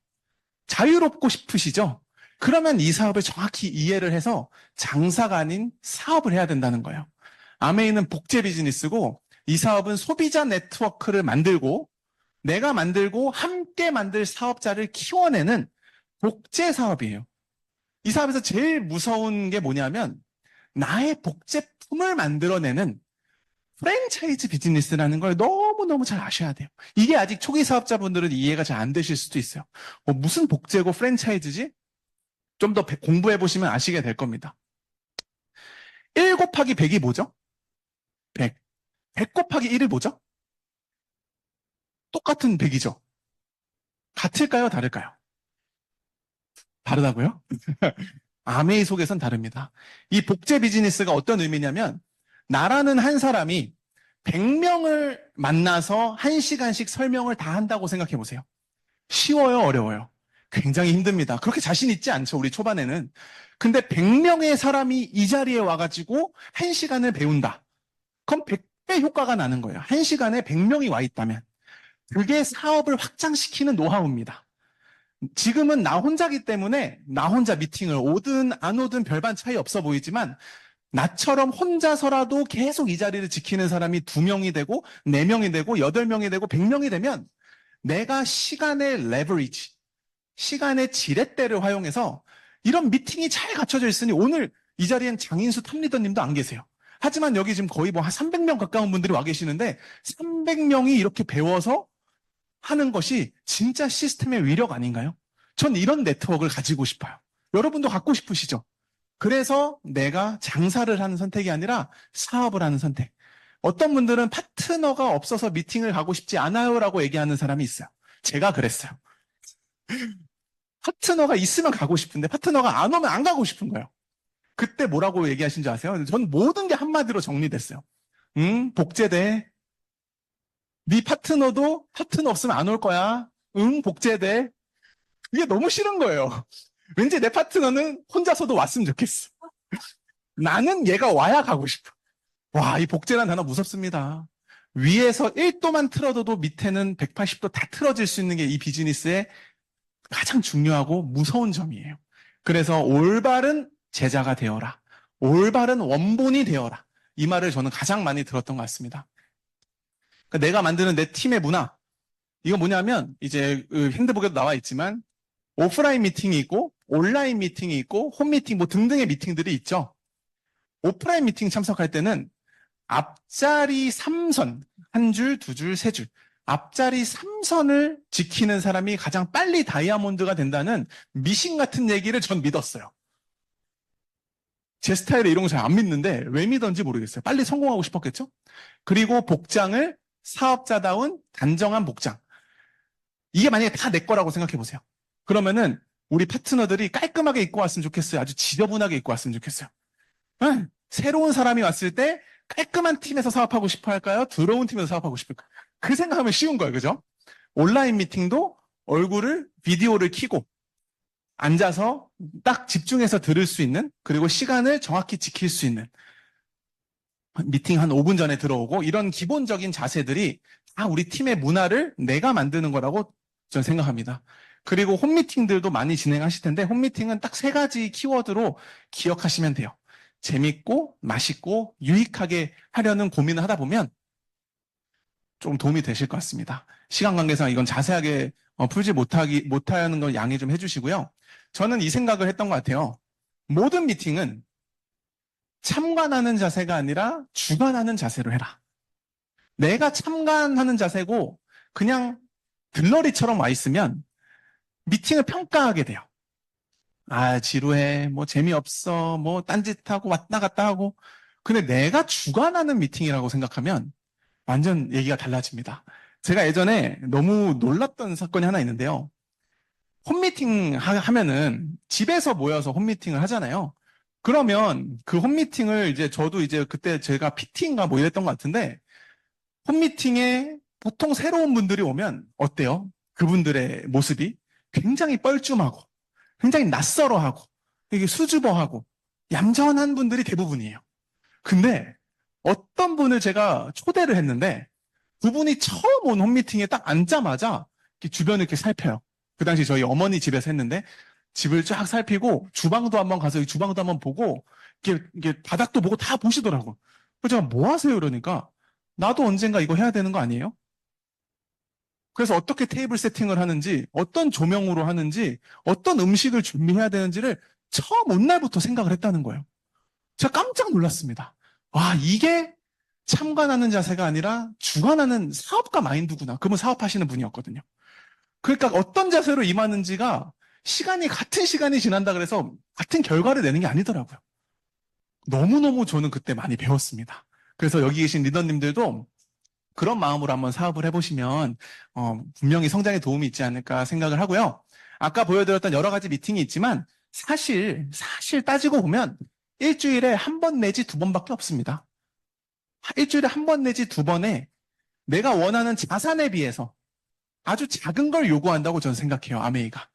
자유롭고 싶으시죠? 그러면 이 사업을 정확히 이해를 해서 장사가 아닌 사업을 해야 된다는 거예요. 아메이는 복제 비즈니스고 이 사업은 소비자 네트워크를 만들고 내가 만들고 함께 만들 사업자를 키워내는 복제 사업이에요. 이 사업에서 제일 무서운 게 뭐냐면 나의 복제품을 만들어내는 프랜차이즈 비즈니스라는 걸 너무너무 잘 아셔야 돼요. 이게 아직 초기 사업자분들은 이해가 잘 안 되실 수도 있어요. 무슨 복제고 프랜차이즈지? 좀 더 공부해 보시면 아시게 될 겁니다. 1 곱하기 100이 뭐죠? 100. 100 곱하기 1이 뭐죠? 똑같은 100이죠. 같을까요? 다를까요? 다르다고요? 아메이 속에선 다릅니다. 이 복제 비즈니스가 어떤 의미냐면 나라는 한 사람이 100명을 만나서 1시간씩 설명을 다 한다고 생각해 보세요. 쉬워요? 어려워요? 굉장히 힘듭니다. 그렇게 자신 있지 않죠, 우리 초반에는. 근데 100명의 사람이 이 자리에 와가지고 1시간을 배운다. 그럼 100배 효과가 나는 거예요. 1시간에 100명이 와 있다면. 그게 사업을 확장시키는 노하우입니다. 지금은 나 혼자기 때문에 나 혼자 미팅을 오든 안 오든 별반 차이 없어 보이지만 나처럼 혼자서라도 계속 이 자리를 지키는 사람이 2명이 되고 4명이 되고 8명이 되고 100명이 되면 내가 시간의 레버리지, 시간의 지렛대를 활용해서 이런 미팅이 잘 갖춰져 있으니 오늘 이 자리엔 장인수 탑리더님도 안 계세요. 하지만 여기 지금 거의 한 300명 가까운 분들이 와 계시는데 300명이 이렇게 배워서 하는 것이 진짜 시스템의 위력 아닌가요? 전 이런 네트워크를 가지고 싶어요. 여러분도 갖고 싶으시죠? 그래서 내가 장사를 하는 선택이 아니라 사업을 하는 선택. 어떤 분들은 파트너가 없어서 미팅을 가고 싶지 않아요라고 얘기하는 사람이 있어요. 제가 그랬어요. 파트너가 있으면 가고 싶은데 파트너가 안 오면 안 가고 싶은 거예요. 그때 뭐라고 얘기하신 줄 아세요? 전 모든 게 한마디로 정리됐어요. 응, 복제돼. 네 파트너도 파트너 없으면 안 올 거야. 응, 복제돼. 이게 너무 싫은 거예요. 왠지 내 파트너는 혼자서도 왔으면 좋겠어. 나는 얘가 와야 가고 싶어. 와, 이 복제란 단어 무섭습니다. 위에서 1도만 틀어둬도 밑에는 180도 다 틀어질 수 있는 게 이 비즈니스의 가장 중요하고 무서운 점이에요. 그래서 올바른 제자가 되어라. 올바른 원본이 되어라. 이 말을 저는 가장 많이 들었던 것 같습니다. 그러니까 내가 만드는 내 팀의 문화. 이거 뭐냐면 이제 핸드북에도 나와 있지만 오프라인 미팅이 있고 온라인 미팅이 있고 홈 미팅 뭐 등등의 미팅들이 있죠. 오프라인 미팅 참석할 때는 앞자리 3선, 한 줄, 2줄, 3줄. 앞자리 3선을 지키는 사람이 가장 빨리 다이아몬드가 된다는 미신 같은 얘기를 전 믿었어요. 제 스타일에 이런 거 잘 안 믿는데 왜 믿었는지 모르겠어요. 빨리 성공하고 싶었겠죠? 그리고 복장을 사업자다운 단정한 복장. 이게 만약에 다 내 거라고 생각해 보세요. 그러면은 우리 파트너들이 깔끔하게 입고 왔으면 좋겠어요. 아주 지저분하게 입고 왔으면 좋겠어요. 응. 새로운 사람이 왔을 때 깔끔한 팀에서 사업하고 싶어 할까요? 더러운 팀에서 사업하고 싶을까요? 그 생각하면 쉬운 거예요. 그죠? 온라인 미팅도 얼굴을, 비디오를 켜고 앉아서 딱 집중해서 들을 수 있는, 그리고 시간을 정확히 지킬 수 있는, 미팅 한 5분 전에 들어오고, 이런 기본적인 자세들이 다 우리 팀의 문화를 내가 만드는 거라고 저는 생각합니다. 그리고 홈미팅들도 많이 진행하실 텐데, 홈미팅은 딱 3가지 키워드로 기억하시면 돼요. 재밌고, 맛있고, 유익하게 하려는 고민을 하다 보면 좀 도움이 되실 것 같습니다. 시간 관계상 이건 자세하게 풀지 못하는 걸 양해 좀 해주시고요. 저는 이 생각을 했던 것 같아요. 모든 미팅은 참관하는 자세가 아니라 주관하는 자세로 해라. 내가 참관하는 자세고 그냥 들러리처럼 와 있으면 미팅을 평가하게 돼요. 아, 지루해. 뭐 재미없어. 뭐 딴짓하고 왔다 갔다 하고. 근데 내가 주관하는 미팅이라고 생각하면 완전 얘기가 달라집니다. 제가 예전에 너무 놀랐던 사건이 하나 있는데요. 홈미팅 하면은 집에서 모여서 홈미팅을 하잖아요. 그러면 그 홈미팅을 이제 저도 이제 그때 제가 PT인가 뭐 이랬던 것 같은데 홈미팅에 보통 새로운 분들이 오면 어때요? 그분들의 모습이 굉장히 뻘쭘하고 굉장히 낯설어하고 이게 수줍어하고 얌전한 분들이 대부분이에요. 근데 어떤 분을 제가 초대를 했는데 그분이 처음 온 홈미팅에 딱 앉자마자 이렇게 주변을 이렇게 살펴요. 그 당시 저희 어머니 집에서 했는데 집을 쫙 살피고 주방도 한번 가서 이 주방도 한번 보고 이게 바닥도 보고 다 보시더라고요. 그래서 제가 뭐 하세요? 이러니까 나도 언젠가 이거 해야 되는 거 아니에요? 그래서 어떻게 테이블 세팅을 하는지, 어떤 조명으로 하는지, 어떤 음식을 준비해야 되는지를 처음 온 날부터 생각을 했다는 거예요. 제가 깜짝 놀랐습니다. 와, 이게 참관하는 자세가 아니라 주관하는 사업가 마인드구나. 그분 사업하시는 분이었거든요. 그러니까 어떤 자세로 임하는지가 같은 시간이 지난다 그래서 같은 결과를 내는 게 아니더라고요. 너무너무 저는 그때 많이 배웠습니다. 그래서 여기 계신 리더님들도 그런 마음으로 한번 사업을 해보시면 분명히 성장에 도움이 있지 않을까 생각을 하고요. 아까 보여드렸던 여러 가지 미팅이 있지만 사실 따지고 보면 일주일에 한 번 내지 2번밖에 없습니다. 일주일에 한 번 내지 2번에 내가 원하는 자산에 비해서 아주 작은 걸 요구한다고 저는 생각해요. 아메이가.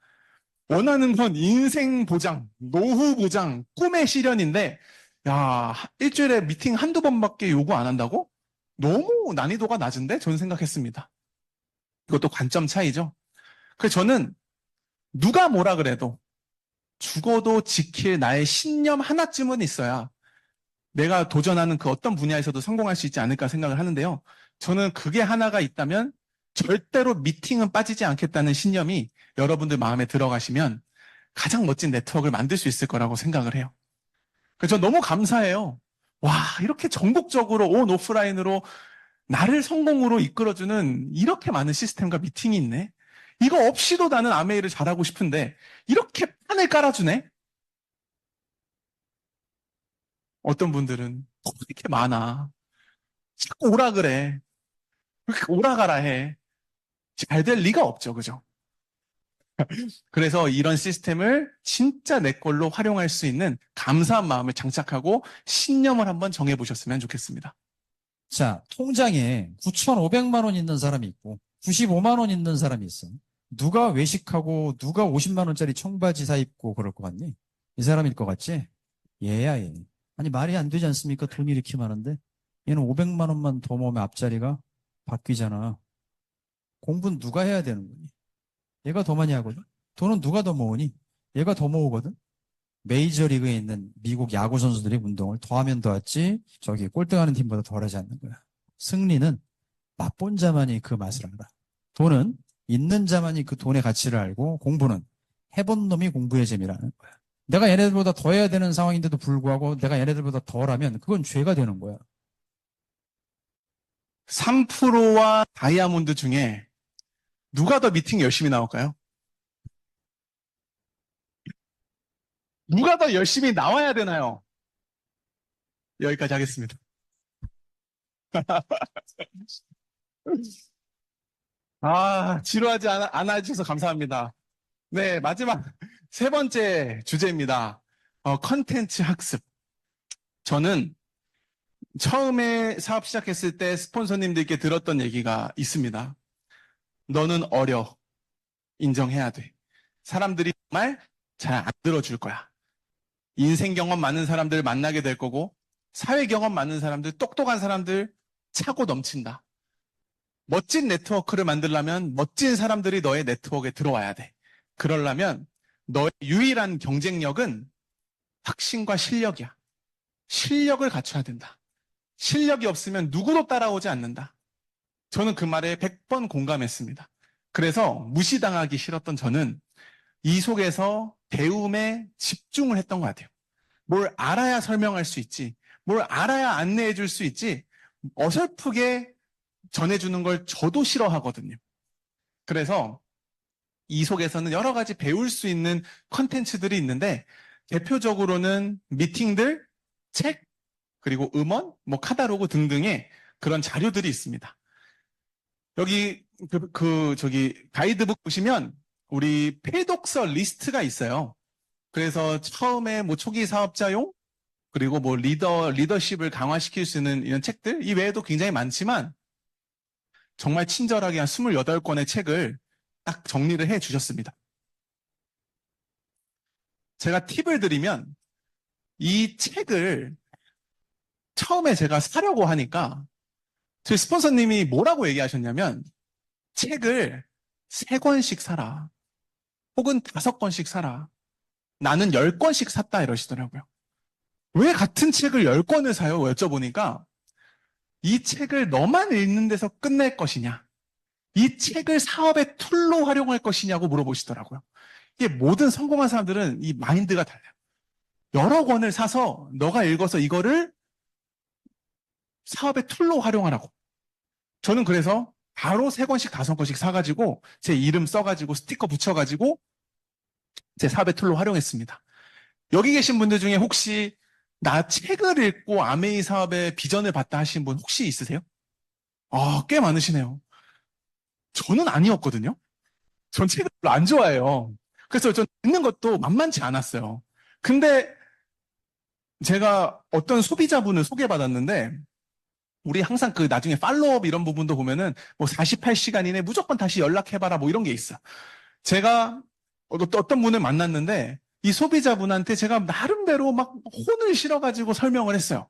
원하는 건 인생 보장, 노후 보장, 꿈의 실현인데 야, 일주일에 미팅 1~2번밖에 요구 안 한다고? 너무 난이도가 낮은데? 저는 생각했습니다. 이것도 관점 차이죠. 그래서 저는 누가 뭐라 그래도 죽어도 지킬 나의 신념 하나쯤은 있어야 내가 도전하는 그 어떤 분야에서도 성공할 수 있지 않을까 생각을 하는데요. 저는 그게 하나가 있다면 절대로 미팅은 빠지지 않겠다는 신념이 여러분들 마음에 들어가시면 가장 멋진 네트워크를 만들 수 있을 거라고 생각을 해요. 그래서 저 너무 감사해요. 와, 이렇게 전국적으로 온 오프라인으로 나를 성공으로 이끌어주는 이렇게 많은 시스템과 미팅이 있네. 이거 없이도 나는 아메이를 잘하고 싶은데 이렇게 판을 깔아주네. 어떤 분들은 이렇게 많아. 자꾸 오라 그래. 왜 이렇게 오라 가라 해. 잘 될 리가 없죠. 그죠? 그래서 이런 시스템을 진짜 내 걸로 활용할 수 있는 감사한 마음을 장착하고 신념을 한번 정해보셨으면 좋겠습니다. 자, 통장에 9,500만 원 있는 사람이 있고 95만 원 있는 사람이 있어. 누가 외식하고 누가 50만 원짜리 청바지 사 입고 그럴 것 같니? 이 사람일 것 같지? 얘야 얘. 아니 말이 안 되지 않습니까? 돈이 이렇게 많은데 얘는 500만 원만 더 모으면 앞자리가 바뀌잖아. 공부는 누가 해야 되는 거니? 얘가 더 많이 하거든. 돈은 누가 더 모으니? 얘가 더 모으거든. 메이저리그에 있는 미국 야구 선수들이 운동을 더하면 더했지 저기 꼴등하는 팀보다 덜하지 않는 거야. 승리는 맛본 자만이 그 맛을 알아. 돈은 있는 자만이 그 돈의 가치를 알고 공부는 해본 놈이 공부의 재미라는 거야. 내가 얘네들보다 더 해야 되는 상황인데도 불구하고 내가 얘네들보다 덜하면 그건 죄가 되는 거야. 3%와 다이아몬드 중에 누가 더 미팅 열심히 나올까요? 누가 더 열심히 나와야 되나요? 여기까지 하겠습니다. 아, 지루하지 않아 주셔서 감사합니다. 네, 마지막 3번째 주제입니다. 컨텐츠 학습. 저는 처음에 사업 시작했을 때 스폰서님들께 들었던 얘기가 있습니다. 너는 어려. 인정해야 돼. 사람들이 정말 잘 안 들어줄 거야. 인생 경험 많은 사람들 만나게 될 거고, 사회 경험 많은 사람들, 똑똑한 사람들 차고 넘친다. 멋진 네트워크를 만들려면 멋진 사람들이 너의 네트워크에 들어와야 돼. 그러려면 너의 유일한 경쟁력은 확신과 실력이야. 실력을 갖춰야 된다. 실력이 없으면 누구도 따라오지 않는다. 저는 그 말에 100번 공감했습니다. 그래서 무시당하기 싫었던 저는 이 속에서 배움에 집중을 했던 것 같아요. 뭘 알아야 설명할 수 있지, 뭘 알아야 안내해 줄 수 있지, 어설프게 전해주는 걸 저도 싫어하거든요. 그래서 이 속에서는 여러 가지 배울 수 있는 컨텐츠들이 있는데, 대표적으로는 미팅들, 책, 그리고 음원, 뭐 카탈로그 등등의 그런 자료들이 있습니다. 여기 저기 가이드북 보시면 우리 폐독서 리스트가 있어요. 그래서 처음에 뭐 초기 사업자용, 그리고 뭐 리더십을 강화시킬 수 있는 이런 책들, 이 외에도 굉장히 많지만 정말 친절하게 한 28권의 책을 딱 정리를 해 주셨습니다. 제가 팁을 드리면 이 책을 처음에 제가 사려고 하니까 저희 스폰서님이 뭐라고 얘기하셨냐면 책을 3권씩 사라. 혹은 5권씩 사라. 나는 10권씩 샀다 이러시더라고요. 왜 같은 책을 10권을 사요? 여쭤보니까 이 책을 너만 읽는 데서 끝낼 것이냐? 이 책을 사업의 툴로 활용할 것이냐고 물어보시더라고요. 이게 모든 성공한 사람들은 이 마인드가 달라요. 여러 권을 사서 너가 읽어서 이거를 사업의 툴로 활용하라고. 저는 그래서 바로 3권씩 5권씩 사가지고 제 이름 써가지고 스티커 붙여가지고 제 사업의 툴로 활용했습니다. 여기 계신 분들 중에 혹시 나 책을 읽고 아메이 사업의 비전을 봤다 하신 분 혹시 있으세요? 꽤 많으시네요. 저는 아니었거든요. 전 책을 별로 안 좋아해요. 그래서 전 읽는 것도 만만치 않았어요. 근데 제가 어떤 소비자분을 소개받았는데 우리 항상 그 나중에 팔로업 이런 부분도 보면은 뭐 48시간 이내 무조건 다시 연락해봐라 뭐 이런 게 있어. 제가 어떤 분을 만났는데 이 소비자분한테 제가 나름대로 막 혼을 실어가지고 설명을 했어요.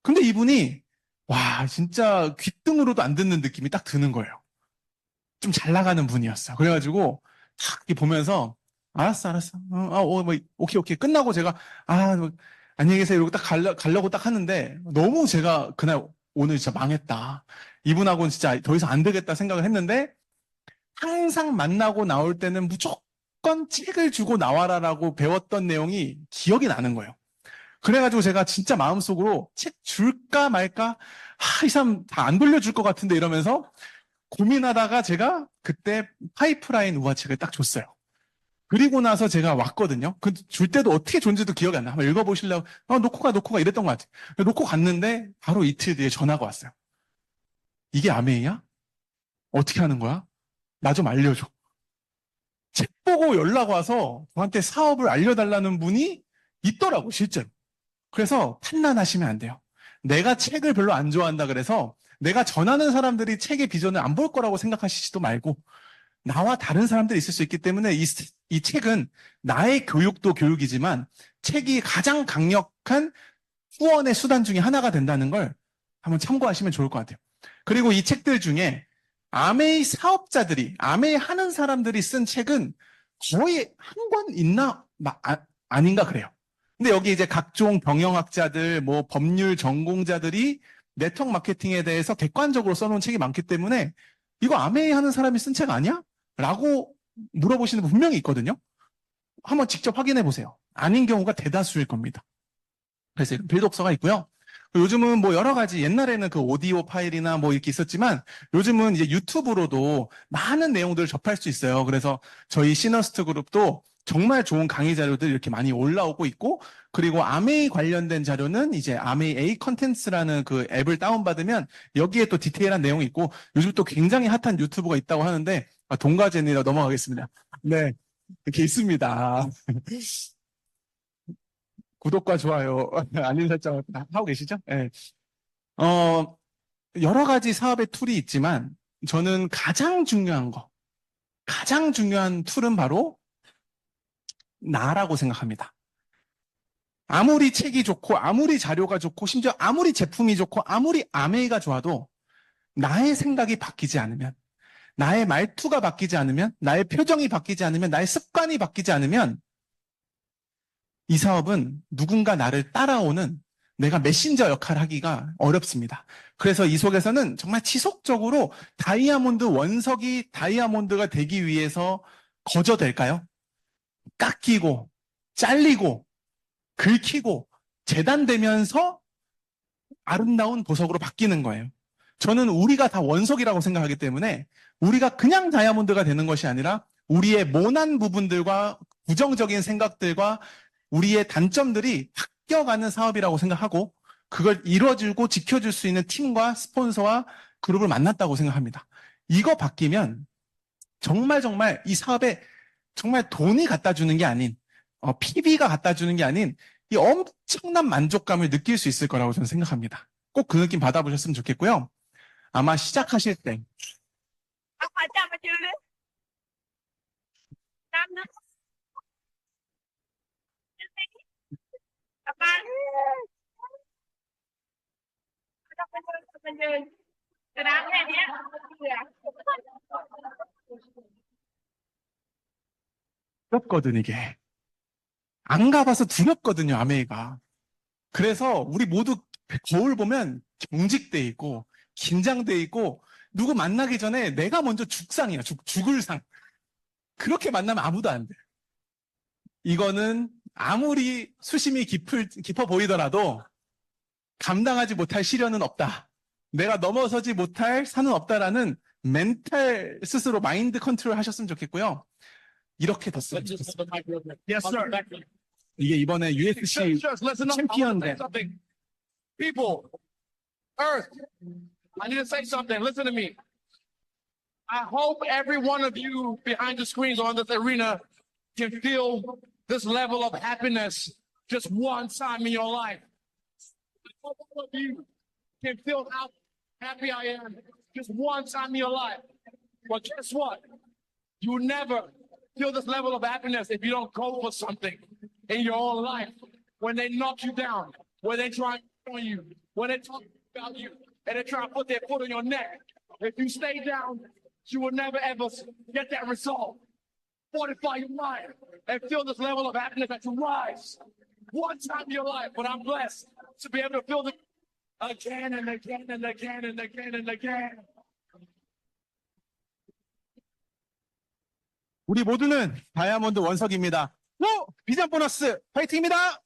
근데 이분이 와 진짜 귓등으로도 안 듣는 느낌이 딱 드는 거예요. 좀 잘 나가는 분이었어. 그래가지고 탁 이렇게 보면서 알았어. 뭐 오케이 끝나고 제가 뭐, 안녕히 계세요 이러고 딱 가려고 딱 하는데 너무 제가 그날 오늘 진짜 망했다. 이분하고는 진짜 더 이상 안 되겠다 생각을 했는데 항상 만나고 나올 때는 무조건 책을 주고 나와라라고 배웠던 내용이 기억이 나는 거예요. 그래가지고 제가 진짜 마음속으로 책 줄까 말까 이 사람 다 안 돌려줄 것 같은데 이러면서 고민하다가 제가 그때 파이프라인 우화책을 딱 줬어요. 그리고 나서 제가 왔거든요. 줄 때도 어떻게 줬는지도 기억이 안 나. 한번 읽어보시려고 놓고 가 이랬던 것 같아요. 놓고 갔는데 바로 이틀 뒤에 전화가 왔어요. 이게 아메이야? 어떻게 하는 거야? 나 좀 알려줘. 책 보고 연락 와서 저한테 사업을 알려달라는 분이 있더라고 실제로. 그래서 판단하시면 안 돼요. 내가 책을 별로 안 좋아한다 그래서 내가 전하는 사람들이 책의 비전을 안 볼 거라고 생각하시지도 말고 나와 다른 사람들이 있을 수 있기 때문에 이 책은 나의 교육도 교육이지만 책이 가장 강력한 후원의 수단 중에 하나가 된다는 걸 한번 참고하시면 좋을 것 같아요. 그리고 이 책들 중에 아메이 사업자들이, 아메이 하는 사람들이 쓴 책은 거의 한 권 있나? 아닌가 그래요. 근데 여기 이제 각종 경영학자들, 뭐 법률 전공자들이 네트워크 마케팅에 대해서 객관적으로 써놓은 책이 많기 때문에 이거 아메이 하는 사람이 쓴 책 아니야? 라고 물어보시는 분 분명히 있거든요. 한번 직접 확인해 보세요. 아닌 경우가 대다수일 겁니다. 그래서 빌독서가 있고요. 요즘은 뭐 여러 가지 옛날에는 그 오디오 파일이나 뭐 이렇게 있었지만 요즘은 이제 유튜브로도 많은 내용들을 접할 수 있어요. 그래서 저희 시너스트 그룹도 정말 좋은 강의 자료들 이렇게 많이 올라오고 있고 그리고 아메이 관련된 자료는 이제 아메이 A 컨텐츠라는 그 앱을 다운받으면 여기에 또 디테일한 내용이 있고 요즘 또 굉장히 핫한 유튜브가 있다고 하는데 동가제니라 넘어가겠습니다. 네. 이렇게 있습니다. 구독과 좋아요, 알림 설정을 다 하고 계시죠? 예. 여러 가지 사업의 툴이 있지만 저는 가장 중요한 툴은 바로 나라고 생각합니다. 아무리 책이 좋고, 아무리 자료가 좋고, 심지어 아무리 제품이 좋고, 아무리 아메이가 좋아도 나의 생각이 바뀌지 않으면, 나의 말투가 바뀌지 않으면, 나의 표정이 바뀌지 않으면, 나의 습관이 바뀌지 않으면 이 사업은 누군가 나를 따라오는 내가 메신저 역할을 하기가 어렵습니다. 그래서 이 속에서는 정말 지속적으로 다이아몬드 원석이 다이아몬드가 되기 위해서 거저될까요? 깎이고, 잘리고, 긁히고, 재단되면서 아름다운 보석으로 바뀌는 거예요. 저는 우리가 다 원석이라고 생각하기 때문에 우리가 그냥 다이아몬드가 되는 것이 아니라 우리의 모난 부분들과 부정적인 생각들과 우리의 단점들이 바뀌어가는 사업이라고 생각하고 그걸 이뤄주고 지켜줄 수 있는 팀과 스폰서와 그룹을 만났다고 생각합니다. 이거 바뀌면 정말 이 사업에 정말 돈이 갖다 주는 게 아닌 PB가 갖다 주는 게 아닌 이 엄청난 만족감을 느낄 수 있을 거라고 저는 생각합니다. 꼭 그 느낌 받아보셨으면 좋겠고요. 아마 시작하실 때 Phải chăm mà chưa đấy. Năm nữa. Các bạn. Các bạn ơi. Cái đám này nhé. 두렵거든 이게. 안 가봐서 두렵거든요, 아메이가. 그래서 우리 모두 거울 보면 경직돼 있고 긴장돼 있고 누구 만나기 전에 내가 먼저 죽상이야. 죽을 상. 그렇게 만나면 아무도 안 돼. 이거는 아무리 수심이 깊어 보이더라도 감당하지 못할 시련은 없다. 내가 넘어서지 못할 산은 없다라는 멘탈 스스로 마인드 컨트롤 하셨으면 좋겠고요. 이렇게 됐으면 좋겠습니다. Yes, sir. 이게 이번에 UFC Just listen up. 챔피언 I wanna say something. People, Earth, I need to say something. Listen to me. I hope every one of you behind the screens on this arena can feel this level of happiness just one time in your life. I hope all of you can feel how happy I am just one time in your life. But guess what? You will never feel this level of happiness if you don't go for something in your own life. When they knock you down, when they try to on you, when they talk about you, and they try to put their foot on your neck. If you stay down, you will never ever get that result. Fortify your mind and feel this level of happiness that you rise one time in your life. But I'm blessed to be able to feel it again and again and again and again and again. 우리 모두는 다이아몬드 원석입니다. 비전 보너스 파이팅입니다.